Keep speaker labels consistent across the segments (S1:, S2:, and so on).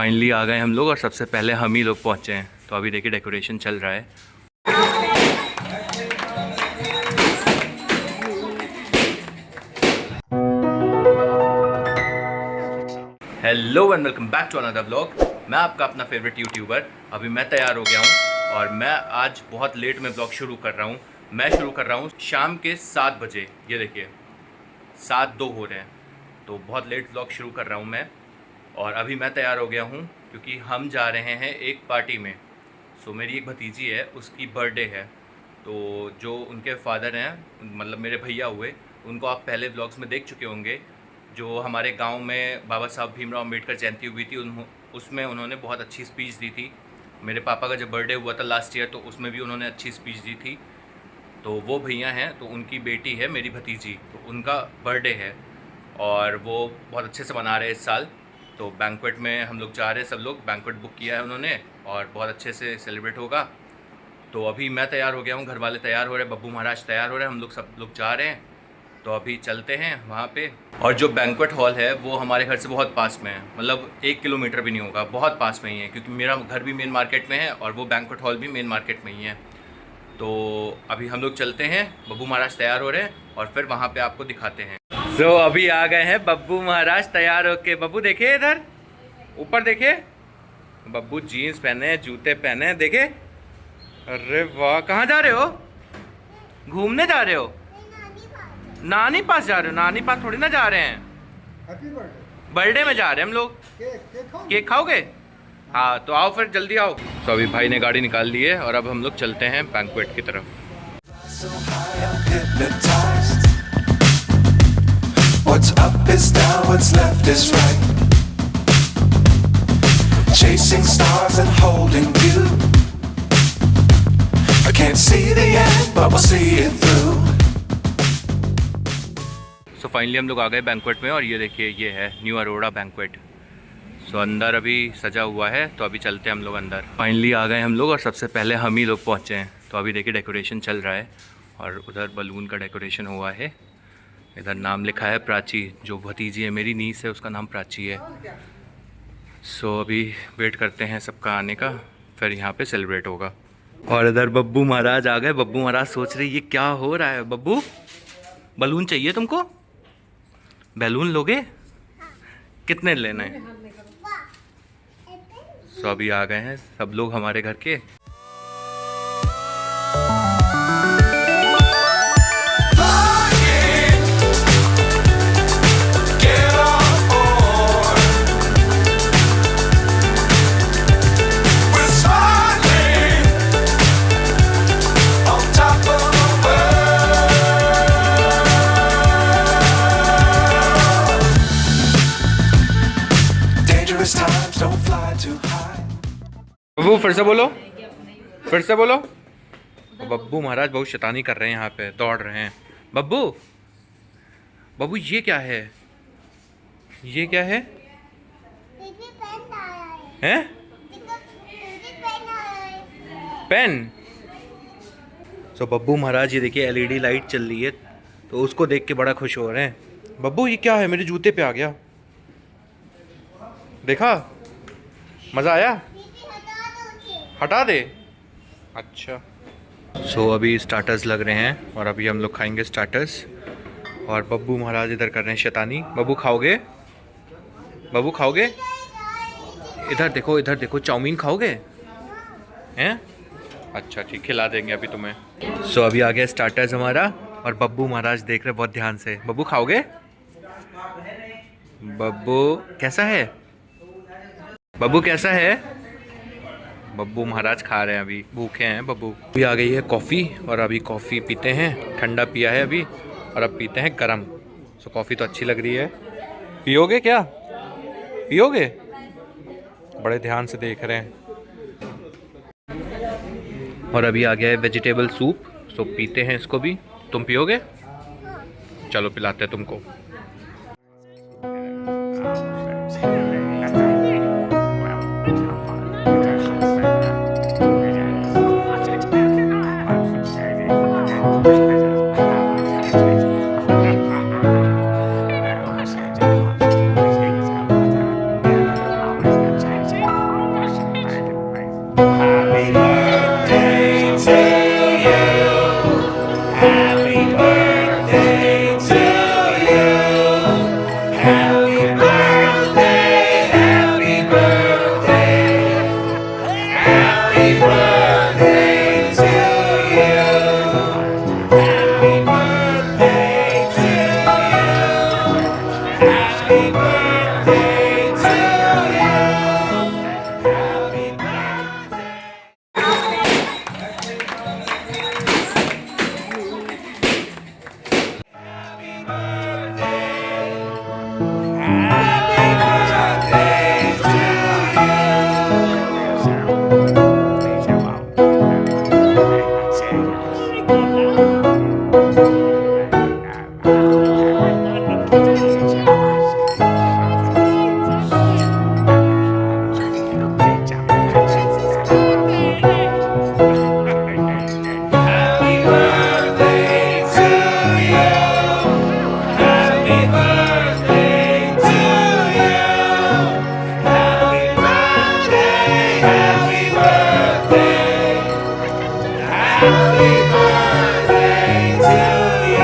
S1: Finally आ गए हम लोग और सबसे पहले हम ही लोग पहुँचे हैं। तो अभी देखिए डेकोरेशन चल रहा है। Hello and welcome back to another vlog. मैं आपका अपना फेवरेट यूट्यूबर। अभी मैं तैयार हो गया हूँ और मैं आज बहुत लेट में व्लॉग शुरू कर रहा हूँ। मैं शुरू कर रहा हूँ शाम के 7 बजे। ये देखिए 7:02 हो रहे हैं, तो बहुत लेट व्लॉग शुरू कर रहा हूँ मैं। और अभी मैं तैयार हो गया हूँ क्योंकि हम जा रहे हैं एक पार्टी में। सो मेरी एक भतीजी है, उसकी बर्थडे है। तो जो उनके फादर हैं, मतलब मेरे भैया हुए, उनको आप पहले व्लॉग्स में देख चुके होंगे। जो हमारे गांव में बाबा साहब भीमराव अम्बेडकर जयंती हुई थी, उसमें उन्होंने बहुत अच्छी स्पीच दी थी। मेरे पापा का जब बर्थडे हुआ था लास्ट ईयर, तो उसमें भी उन्होंने अच्छी स्पीच दी थी। तो वो भैया हैं, तो उनकी बेटी है मेरी भतीजी, तो उनका बर्थडे है और वो बहुत अच्छे से मना रहे हैं इस साल। तो बैंक्वेट में हम लोग जा रहे हैं, सब लोग बैंक्वेट बुक किया है उन्होंने और बहुत अच्छे से सेलिब्रेट होगा। तो अभी मैं तैयार हो गया हूँ, घर वाले तैयार हो रहे हैं, बब्बू महाराज तैयार हो रहे हैं, हम लोग सब लोग जा रहे हैं। तो अभी चलते हैं वहाँ पे। और जो बैंक्वेट हॉल है वो हमारे घर से बहुत पास में है, मतलब 1 किलोमीटर भी नहीं होगा, बहुत पास में ही है। क्योंकि मेरा घर भी मेन मार्केट में है और वो बैंक्वेट हॉल भी मेन मार्केट में ही है। तो अभी हम लोग चलते हैं, बब्बू महाराज तैयार हो रहे हैं और फिर वहाँ पे आपको दिखाते हैं। तो अभी आ गए हैं बब्बू महाराज तैयार होके। बब्बू देखे इधर ऊपर, देखे बब्बू जीन्स पहने, जूते पहने, देखे। अरे वाह, कहाँ जा रहे हो? घूमने जा रहे हो? नानी पास जा रहे हो? नानी पास थोड़ी ना जा रहे हैं, बर्थडे में जा रहे हैं हम लोग। केक खाओगे? हाँ तो आओ फिर, जल्दी आओ। तो अभी भाई ने गाड़ी निकाल ली है और अब हम लोग चलते हैं बैंक्वेट की तरफ। What's up is down, what's left is right. Chasing stars and holding you. I can't see the end, but we'll see it through. So finally हम लोग आ गए बैंक्वेट में और ये देखिए ये है न्यू अरोड़ा बैंक्वेट। सो अंदर अभी सजा हुआ है, तो अभी चलते हैं हम लोग अंदर। फाइनली आ गए हम लोग और सबसे पहले हम ही लोग पहुँचे हैं। तो अभी देखिए डेकोरेशन चल रहा है और उधर बलून का डेकोरेशन हुआ है। इधर नाम लिखा है प्राची, जो भतीजी है मेरी नीस है, उसका नाम प्राची है। सो अभी वेट करते हैं सबका आने का, फिर यहाँ पे सेलिब्रेट होगा। और इधर बब्बू महाराज आ गए। बब्बू महाराज सोच रहे ये क्या हो रहा है। बब्बू बलून चाहिए तुमको? बैलून लोगे? कितने लेना है? सो अभी आ गए हैं सब लोग हमारे घर के। बब्बू फिर से बोलो, फिर से बोलो। बब्बू महाराज बहुत शैतानी कर रहे हैं, यहाँ पे दौड़ रहे हैं। बब्बू बब्बू ये क्या है? ये क्या है? हैं? पेन। सो बब्बू महाराज ये देखिए LED लाइट चल रही है, तो उसको देख के बड़ा खुश हो रहे हैं। बब्बू ये क्या है? मेरे जूते पे आ गया, देखा? मज़ा आया? हटा दे। अच्छा। सो अभी स्टार्टर्स लग रहे हैं और अभी हम लोग खाएंगे स्टार्टर्स। और बब्बू महाराज इधर कर रहे हैं शैतानी। बब्बू खाओगे? बब्बू खाओगे? इधर देखो, इधर देखो, चाउमीन खाओगे? हैं? अच्छा ठीक, खिला देंगे अभी तुम्हें। सो अभी आ गया स्टार्टर्स हमारा और बब्बू महाराज देख रहे बहुत ध्यान से। बब्बू खाओगे? बब्बू कैसा है? बब्बू कैसा है? बब्बू महाराज खा रहे हैं, अभी भूखे हैं बब्बू। अभी आ गई है कॉफ़ी और अभी कॉफ़ी पीते हैं। ठंडा पिया है अभी और अब पीते हैं गरम। सो कॉफ़ी तो अच्छी लग रही है। पियोगे क्या? पियोगे? बड़े ध्यान से देख रहे हैं। और अभी आ गया है वेजिटेबल सूप। सो पीते हैं इसको भी। तुम पियोगे? चलो पिलाते हैं तुमको।
S2: Happy birthday to you. Happy birthday to you. Happy birthday, happy birthday. Happy birthday to you. Happy birthday to you. Happy birthday to you. Happy birthday. Happy birthday to you. Happy birthday to you. Happy birthday, happy birthday. Happy birthday to you.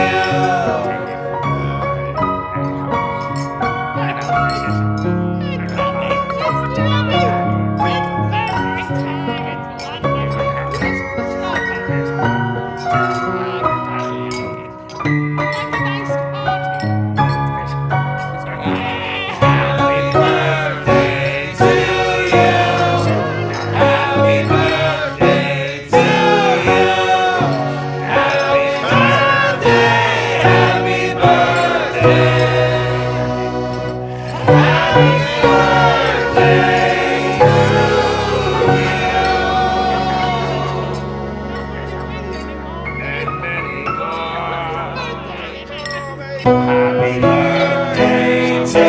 S2: Happy birthday to you.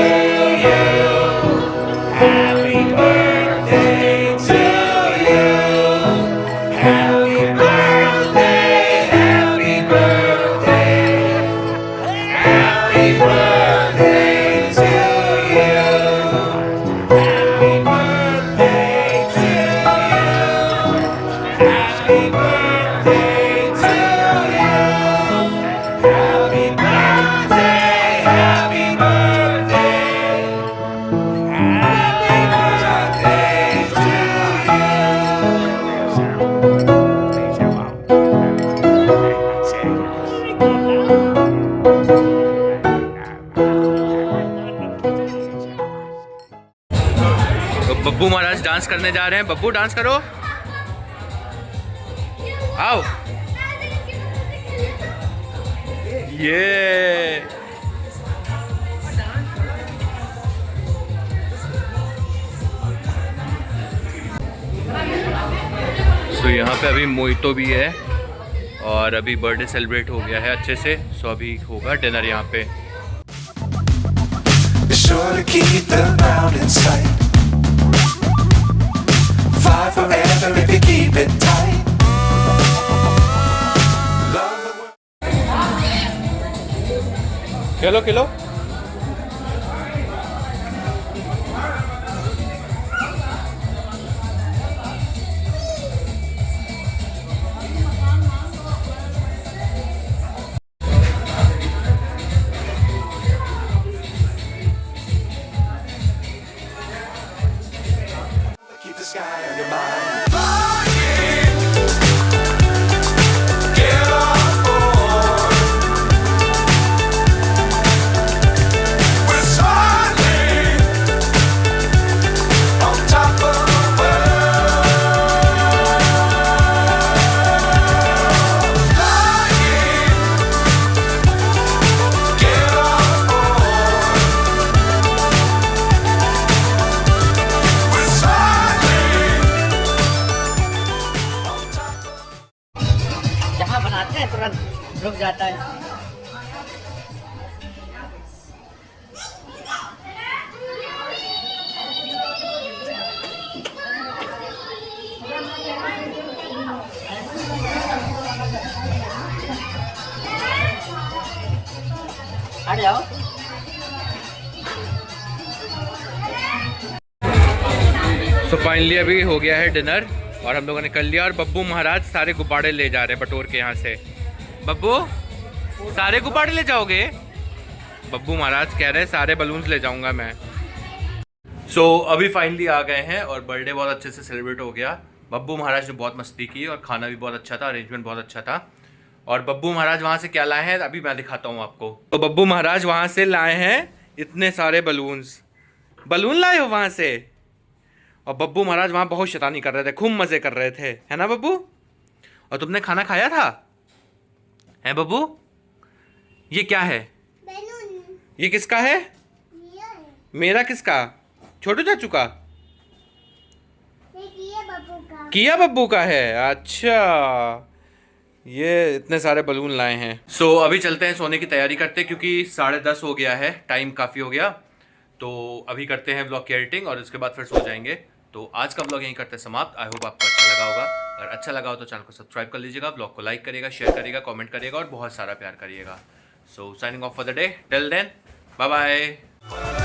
S2: Happy birthday to you. Happy birthday, happy birthday. Happy birthday to
S1: तो बब्बू महाराज dance करने जा रहे हैं। Babbu dance करो, आओ। ये सो यहाँ पे अभी मोहितो भी है और अभी बर्थडे सेलिब्रेट हो गया है अच्छे से। सो अभी होगा डिनर यहाँ पे।
S2: be sure to keep the ground in sight. Fly forever if you keep it tight. Love the world.
S1: Khelo Khelo.
S2: Keep the sky on your mind. Get on board. We're soaring on top of the world. Flying. Get on board. We're soaring on top of
S3: जहाँ बनाते हैं तुरंत रुक जाता है। हट जाओ।
S1: So finally अभी हो गया है डिनर और हम लोगों ने कर लिया। और बब्बू महाराज सारे गुब्बारे ले जा रहे हैं बटोर के यहाँ से। बब्बू सारे गुब्बारे ले जाओगे? बब्बू महाराज कह रहे हैं सारे बलून्स ले जाऊंगा मैं। अभी फाइनली आ गए हैं और बर्थडे बहुत अच्छे से सेलिब्रेट हो गया। बब्बू महाराज ने बहुत मस्ती की और खाना भी बहुत अच्छा था, अरेंजमेंट बहुत अच्छा था। और बब्बू महाराज वहाँ से क्या लाए हैं अभी मैं दिखाता हूँ आपको। तो बब्बू महाराज वहाँ से लाए हैं इतने सारे बलून लाए हो वहाँ से। और बब्बू महाराज वहाँ बहुत शैतानी कर रहे थे, खूब मज़े कर रहे थे, है ना बब्बू? और तुमने खाना खाया था? है बब्बू? ये क्या है? ये किसका है? मेरा किसका? छोटू चाचू का? किया बब्बू का है। अच्छा, ये इतने सारे बलून लाए हैं। अभी चलते हैं, सोने की तैयारी करते हैं क्योंकि 10:30 हो गया है, टाइम काफ़ी हो गया। तो अभी करते हैं व्लॉग की एडिटिंग और उसके बाद फिर सो जाएंगे। तो आज का व्लॉग यहीं करते हैं समाप्त। आई होप आपको अच्छा लगा होगा। अगर अच्छा लगा हो तो चैनल को सब्सक्राइब कर लीजिएगा, व्लॉग को लाइक करिएगा, शेयर करिएगा, कमेंट करिएगा और बहुत सारा प्यार करिएगा। Signing off for the day, till then bye bye.